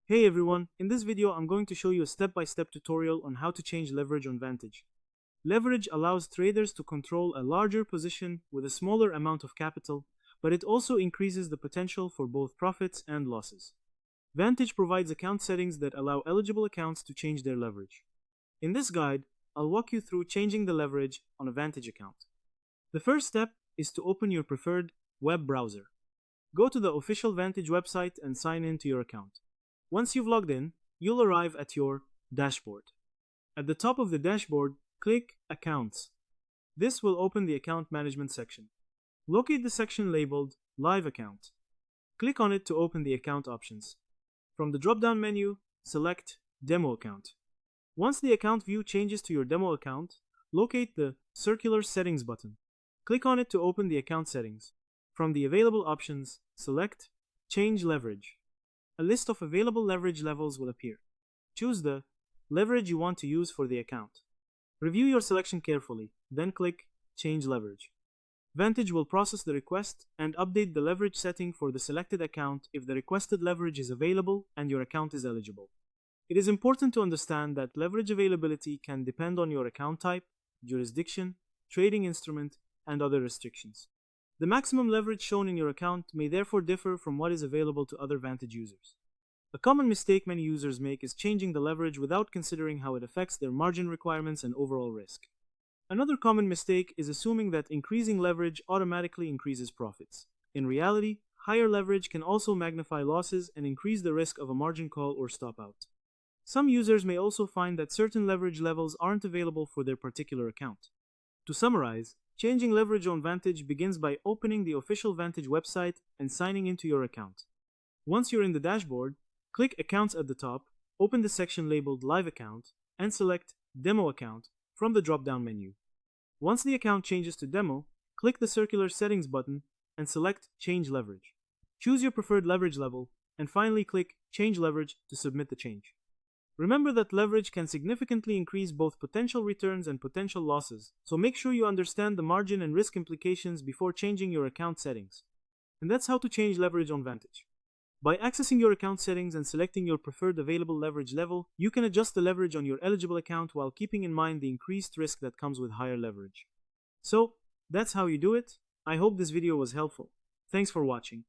Hey everyone, in this video I'm going to show you a step-by-step tutorial on how to change leverage on Vantage. Leverage allows traders to control a larger position with a smaller amount of capital, but it also increases the potential for both profits and losses. Vantage provides account settings that allow eligible accounts to change their leverage. In this guide, I'll walk you through changing the leverage on a Vantage account. The first step is to open your preferred web browser. Go to the official Vantage website and sign in to your account. Once you've logged in, you'll arrive at your dashboard. At the top of the dashboard, click Accounts. This will open the account management section. Locate the section labeled Live Account. Click on it to open the account options. From the drop-down menu, select Demo Account. Once the account view changes to your demo account, locate the Circular Settings button. Click on it to open the account settings. From the available options, select Change Leverage. A list of available leverage levels will appear. Choose the leverage you want to use for the account. Review your selection carefully, then click Change Leverage. Vantage will process the request and update the leverage setting for the selected account if the requested leverage is available and your account is eligible. It is important to understand that leverage availability can depend on your account type, jurisdiction, trading instrument, and other restrictions. The maximum leverage shown in your account may therefore differ from what is available to other Vantage users. A common mistake many users make is changing the leverage without considering how it affects their margin requirements and overall risk. Another common mistake is assuming that increasing leverage automatically increases profits. In reality, higher leverage can also magnify losses and increase the risk of a margin call or stop out. Some users may also find that certain leverage levels aren't available for their particular account. To summarize, changing leverage on Vantage begins by opening the official Vantage website and signing into your account. Once you're in the dashboard, click Accounts at the top, open the section labeled Live Account, and select Demo Account from the drop-down menu. Once the account changes to Demo, click the Circular Settings button and select Change Leverage. Choose your preferred leverage level, and finally click Change Leverage to submit the change. Remember that leverage can significantly increase both potential returns and potential losses, so make sure you understand the margin and risk implications before changing your account settings. And that's how to change leverage on Vantage. By accessing your account settings and selecting your preferred available leverage level, you can adjust the leverage on your eligible account while keeping in mind the increased risk that comes with higher leverage. So, that's how you do it. I hope this video was helpful. Thanks for watching.